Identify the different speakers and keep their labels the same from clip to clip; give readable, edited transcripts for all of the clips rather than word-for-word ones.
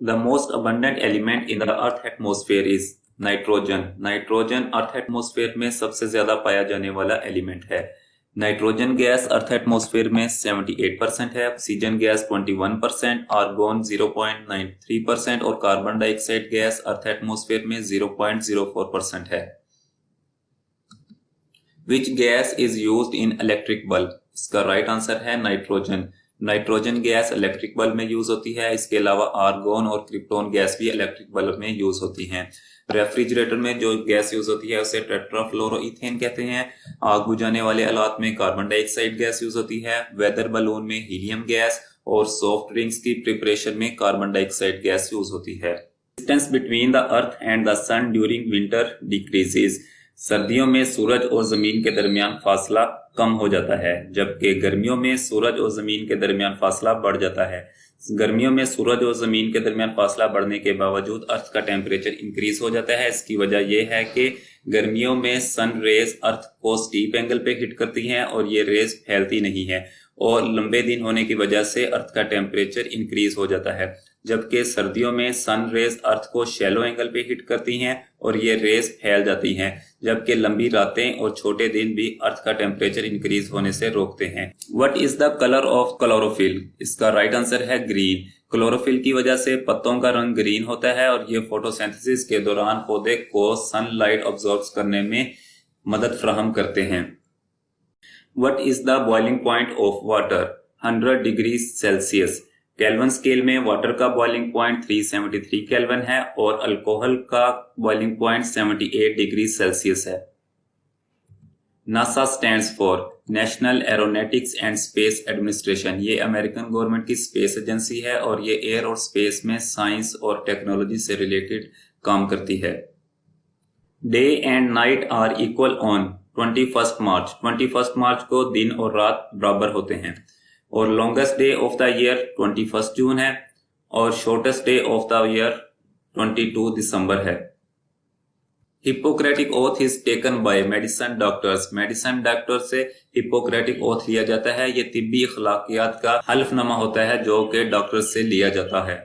Speaker 1: The most abundant element in the Earth atmosphere is nitrogen. Nitrogen earth atmosphere में सबसे ज्यादा पाया जाने वाला एलिमेंट है। नाइट्रोजन गैस अर्थ एटमॉस्फेयर में 78% है, ऑक्सीजन गैस 21%, आर्गोन 0.93% और carbon dioxide gas earth atmosphere में 0.04% है। Which gas is used in electric bulb? इसका राइट आंसर है nitrogen. Nitrogen gas electric bulb में यूज होती है। इसके अलावा आर्गोन और क्रिप्टोन गैस भी इलेक्ट्रिक बल्ब में यूज होती हैं। रेफ्रिजरेटर में जो गैस यूज होती है उसे टेट्राफ्लोरोइथेन कहते हैं। आग बुझाने वाले आलात में कार्बन डाइऑक्साइड गैस यूज होती है। वेदर बलून में हीलियम गैस और सॉफ्ट ड्रिंक्स की प्रिपरेशन में कार्बन डाइऑक्साइड गैस यूज होती है। Distance between the earth and the sun during winter decreases. सर्दियों में सूरज और जमीन के दरमियान फासला कम हो जाता है, जबकि गर्मियों में सूरज और जमीन के दरमियान फासला बढ़ जाता है। गर्मियों में सूरज और जमीन के दरमियान फासला बढ़ने के बावजूद अर्थ का टेम्परेचर इंक्रीज हो जाता है। इसकी वजह यह है कि गर्मियों में सन रेज अर्थ को स्टीप एंगल पे हिट करती हैं और ये रेज फैलती नहीं है और लंबे दिन होने की वजह से अर्थ का टेम्परेचर इंक्रीज हो जाता है। जबकि सर्दियों में सन रेज अर्थ को शैलो एंगल पे हिट करती हैं और ये रेज फैल जाती हैं, जबकि लंबी रातें और छोटे दिन भी अर्थ का टेम्परेचर इंक्रीज होने से रोकते हैं। What is the colour of chlorophyll? इसका राइट आंसर है ग्रीन। क्लोरोफिल की वजह से पत्तों का रंग ग्रीन होता है और ये फोटोसिंथेसिस के दौरान पौधे को सनलाइट ऑब्जॉर्ब करने में मदद फराहम करते हैं। What is the boiling point of water? 100 degree Celsius. Kelvin scale में वाटर का बॉइलिंग पॉइंट 373 केल्विन है और अल्कोहल का बॉइलिंग पॉइंट 78 डिग्री सेल्सियस है। NASA stands for national aeronautics and space administration. ये अमेरिकन गवर्नमेंट की स्पेस एजेंसी है और ये एयर और स्पेस में साइंस और टेक्नोलॉजी से रिलेटेड काम करती है। Day and night are equal on 21 March. 21 March को दिन और रात बराबर होते हैं और longest day of the year 21 June है और shortest day of the year 22 December है। Hippocratic oath is taken by medicine doctors. Medicine doctor से हिपोक्रेटिक ओथ लिया जाता है। ये तिब्बी अखलाकियात का हल्फनामा होता है जो कि डॉक्टर से लिया जाता है।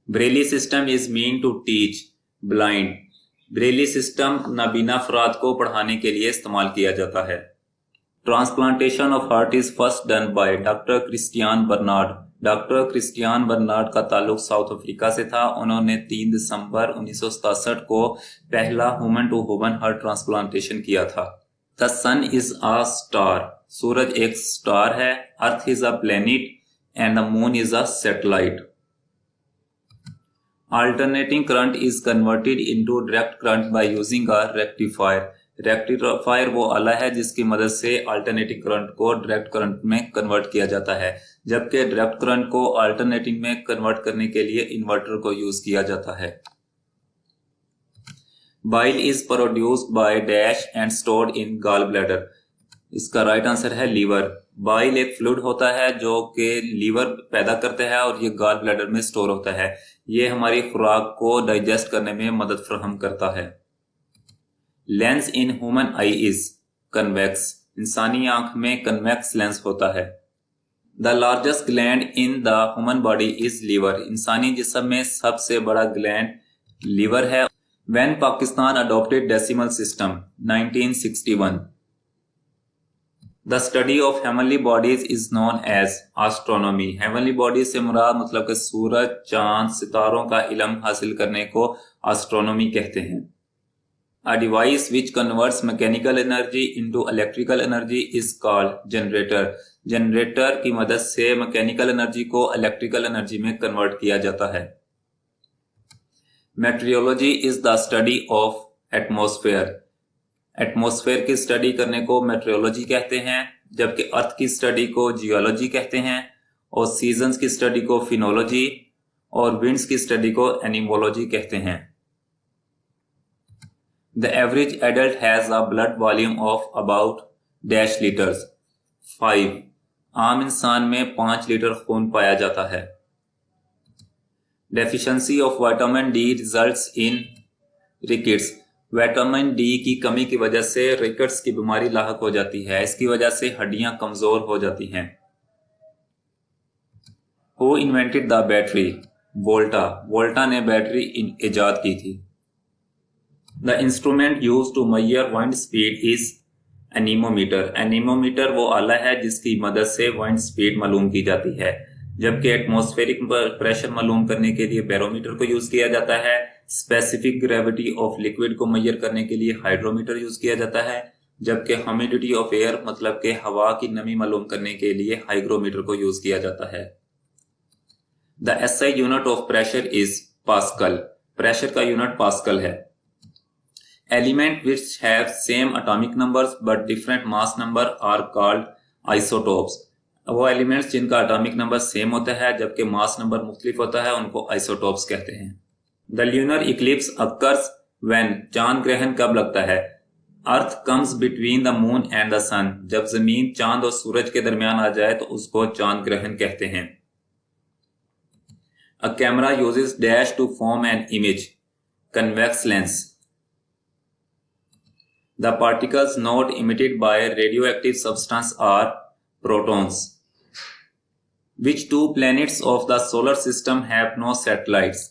Speaker 1: Braille system is mean to teach blind. Braille system नाबीना अफराद को पढ़ाने के लिए इस्तेमाल किया जाता है। Transplantation of heart is first done by doctor Christiaan Barnard. Doctor Christiaan Barnard का ताल्लुक साउथ अफ्रीका से था। उन्होंने 3 दिसंबर 1967 को पहला human to human heart transplantation किया था। The sun is a star. सूरज एक स्टार है। Earth is a planet and the moon is a satellite. Alternating current is converted into direct current by using a rectifier. Rectifier वो आला है जिसकी मदद से अल्टरनेटिंग करंट को डायरेक्ट करंट में कन्वर्ट किया जाता है, जबकि डायरेक्ट करंट को अल्टरनेटिंग में कन्वर्ट करने के लिए इन्वर्टर को यूज किया जाता है। Bile is produced by dash and stored in gall bladder. इसका राइट आंसर है लीवर। बाइल एक फ्लूइड होता है जो कि लीवर पैदा करता है और ये गॉल ब्लैडर में स्टोर होता है। ये हमारी खुराक को डाइजेस्ट करने में मदद फराहम करता है। Lens in human eye is convex. इंसानी आंख में कन्वेक्स लेंस होता है। The largest gland in the human body is liver. इंसानी जिस्म में सबसे बड़ा ग्लैंड लीवर है। When Pakistan adopted decimal system 1961। The study of heavenly bodies is known as astronomy. Heavenly bodies से मुराद मतलब कि सूरज, चांद, सितारों का इल्म हासिल करने को एस्ट्रोनॉमी कहते हैं। A device which converts mechanical energy into electrical energy is called generator. Generator की मदद से मैकेनिकल एनर्जी को इलेक्ट्रिकल एनर्जी में कन्वर्ट किया जाता है। Meteorology is the study of atmosphere. Atmosphere की स्टडी करने को मेट्रियोलॉजी कहते हैं, जबकि अर्थ की स्टडी को जियोलॉजी कहते हैं और सीजन्स की स्टडी को फिनोलॉजी और विंड्स की स्टडी को एनिमोलॉजी कहते हैं। The average adult has a blood volume of about dash liters 5. आम इंसान में 5 लीटर खून पाया जाता है। Deficiency of vitamin D results in rickets. Vitamin D की कमी की वजह से रिकेट्स की बीमारी लाहक हो जाती है। इसकी वजह से हड्डियां कमजोर हो जाती हैं। Who invented the battery? वोल्टा ने बैटरी इजाद की थी। The instrument use to measure wind speed is anemometer. Anemometer वो आला है जिसकी मदद से वाइंड स्पीड मालूम की जाती है, जबकि एटमॉस्फेरिक प्रेशर मालूम करने के लिए बैरोमीटर को यूज किया जाता है। स्पेसिफिक ग्रेविटी ऑफ लिक्विड को मेजर करने के लिए हाइड्रोमीटर यूज किया जाता है, जबकि ह्यूमिडिटी ऑफ एयर मतलब के हवा की नमी मालूम करने के लिए हाइग्रोमीटर को यूज किया जाता है। The SI unit of pressure is pascal. Pressure का यूनिट पास्कल है। Element which have same atomic numbers but different mass number are called isotopes. वो एलिमेंट्स जिनका एटॉमिक नंबर सेम होता है जबकि मास नंबर मुख्तलिफ होता है उनको आइसोटोप्स कहते हैं। The lunar eclipse occurs when. चांद ग्रहण कब लगता है? Earth comes between the moon and the sun. जब जमीन चांद और सूरज के दरमियान आ जाए तो उसको चांद ग्रहण कहते हैं। A camera uses dash to form an image. Convex lens. The particles not emitted by radioactive substance are protons. Which two planets of the solar system have no satellites?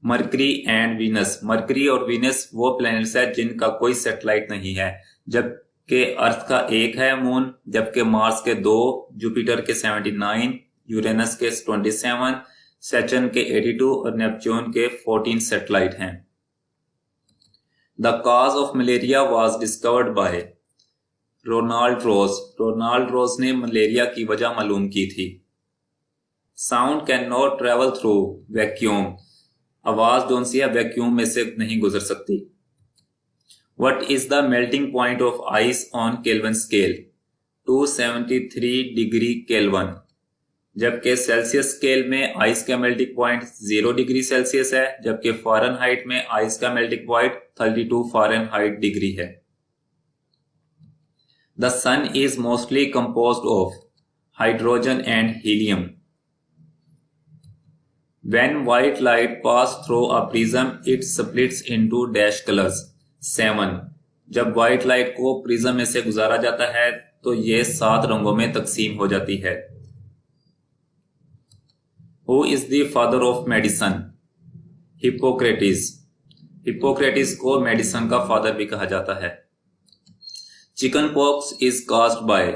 Speaker 1: Mercury and Venus. Mercury और Venus वो planets है जिनका कोई satellite नहीं है, जबकि अर्थ का एक है मून, जबकि मार्स के 2, जुपिटर के 79, यूरेनस के 27, सैटर्न के 82 और नेपच्यून के 14 सैटेलाइट हैं। The cause of malaria was discovered by Ronald Ross ने मलेरिया की वजह मालूम की थी। Sound can not travel through vacuum. आवाज जो सी है वैक्यूम में से नहीं गुजर सकती। What is the melting point of ice on kelvin scale? 273 degree kelvin. जबकि सेल्सियस स्केल में आइस का मेल्टिंग पॉइंट 0 डिग्री सेल्सियस है, जबकि फ़ारेनहाइट में आइस का मेल्टिंग पॉइंट 32 फ़ारेनहाइट डिग्री है। The sun is mostly composed of hydrogen and helium. When white light passes through a prism, it splits into dash colors. 7. जब white light को prism में से गुजारा जाता है तो ये 7 रंगों में तकसीम हो जाती है। Who is the father of medicine? Hippocrates. Hippocrates को मेडिसिन का फादर भी कहा जाता है। Chicken pox is caused by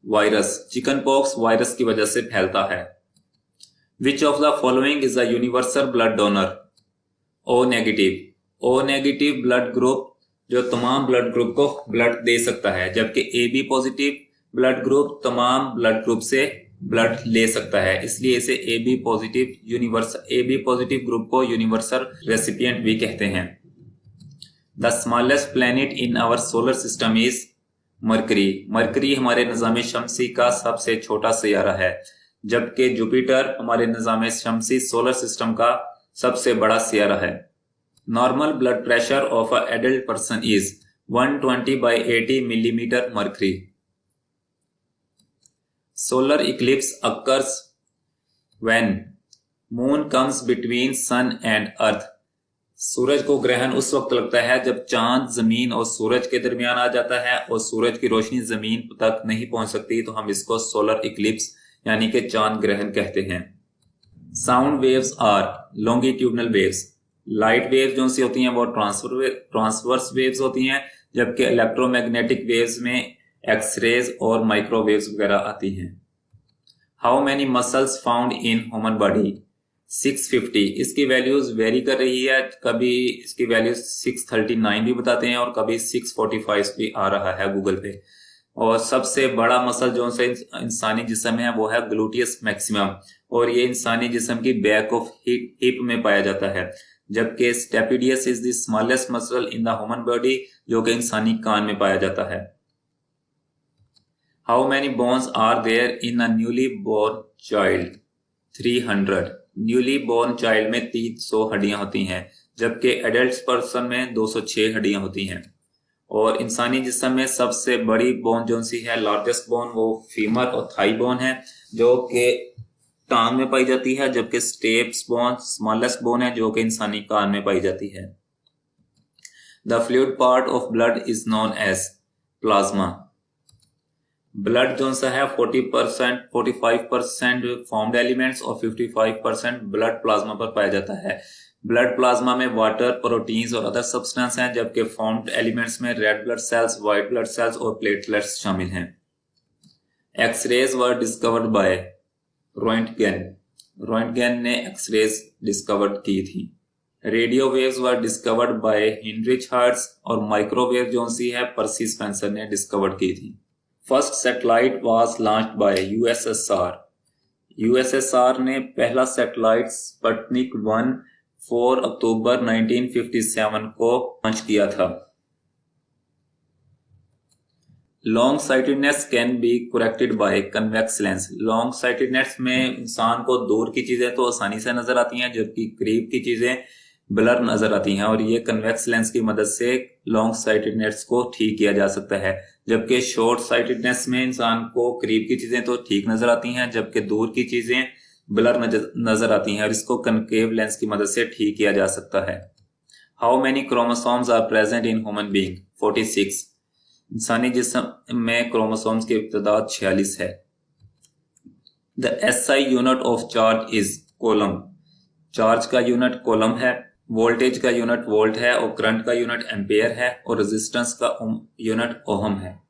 Speaker 1: virus. Chicken pox virus की वजह से फैलता है। Which of the following is a universal blood donor? O negative. O negative blood group जो तमाम ब्लड ग्रुप को ब्लड दे सकता है, जबकि A B positive blood group तमाम ब्लड ग्रुप से ब्लड ले सकता है, इसलिए इसे ए बी पॉजिटिव ग्रुप को यूनिवर्सल रेसिपिएंट भी कहते हैं। The smallest planet in our solar system is Mercury. Mercury हमारे निज़ाम शमसी का सबसे छोटा सियारा है, जबकि जुपिटर हमारे निज़ाम शमसी सोलर सिस्टम का सबसे बड़ा सियारा है। Normal blood pressure of a adult person is 120/80 millimetre mercury. Solar eclipse occurs when moon comes between sun and earth. सूरज को ग्रहण उस वक्त लगता है जब चांद जमीन और सूरज के दरमियान आ जाता है और सूरज की रोशनी जमीन तक नहीं पहुंच सकती, तो हम इसको सोलर इक्लिप्स यानी कि चांद ग्रहण कहते हैं। Sound waves are longitudinal waves. Light waves जो सी होती हैं वो ट्रांसवर्स वेव्स होती हैं, जबकि इलेक्ट्रोमैग्नेटिक वेव्स में एक्सरेज और माइक्रोवेव्स वगैरह आती हैं। How many muscles found in human body? 650। इसकी वैल्यूज वेरी कर रही है, कभी इसकी वैल्यूज 639 भी बताते हैं और कभी 645 भी आ रहा है गूगल पे। और सबसे बड़ा मसल जो से इंसानी जिस्म है वो है ग्लूटियस मैक्सिमम, और ये इंसानी जिस्म की बैक ऑफ हिप में पाया जाता है, जबकि stapedius is the smallest muscle in the human body जो कि इंसानी कान में पाया जाता है। How many bones are there in a newly born child? 300। Newly born child में 300 हड्डियां होती हैं, जबकि एडल्ट पर्सन में 206 हड्डियां होती हैं। और इंसानी जिस्म में सबसे बड़ी बोन जो सी है, लार्जेस्ट बोन, वो फीमर और थाई बोन है जो कि टांग में पाई जाती है, जबकि स्टेप्स बोन स्मॉलेस्ट बोन है जो कि इंसानी कान में पाई जाती है। The fluid part of blood is known as plasma. Blood जो सा है 40% 45% फॉर्म्ड एलिमेंट्स और 55% ब्लड प्लाज्मा पर पाया जाता है। ब्लड प्लाज्मा में वाटर, प्रोटीन्स और अदर सब्सटेंस हैं, जबकि फॉर्म्ड एलिमेंट्स में red blood cells, white blood cells और प्लेटलेट्स शामिल हैं। X-rays were discovered by Roentgen. Roentgen ने एक्सरेज डिस्कवर्ड की थी। Radio waves were discovered by Heinrich Hertz और माइक्रोवेव जो सी है पर्सी स्पेंसर ने डिस्कवर्ड की थी। First satellite was launched by USSR. USSR ने पहला सैटेलाइट स्पुतनिक 1 4 अक्टूबर 1957 को लॉन्च किया था। Long sightedness can be corrected bye convex lens. Long sightedness में इंसान को दूर की चीजें तो आसानी से नजर आती हैं, जबकि करीब की चीजें ब्लर नजर आती हैं, और ये कन्वेक्स लेंस की मदद से लॉन्ग साइटेडनेस को ठीक किया जा सकता है। जबकि शॉर्ट साइटेडनेस में इंसान को करीब की चीजें तो ठीक नजर आती हैं, जबकि दूर की चीजें ब्लर नजर आती हैं, और इसको कनकेव लेंस की मदद से ठीक किया जा सकता है। How many chromosomes are present in human being? 46। इंसानी जिस्म में क्रोमोसोम्स की तादाद 46 है। The SI unit of charge is coulomb. Charge का यूनिट कूलम है, वोल्टेज का यूनिट वोल्ट है, और करंट का यूनिट एम्पेयर है, और रेजिस्टेंस का यूनिट ओहम है।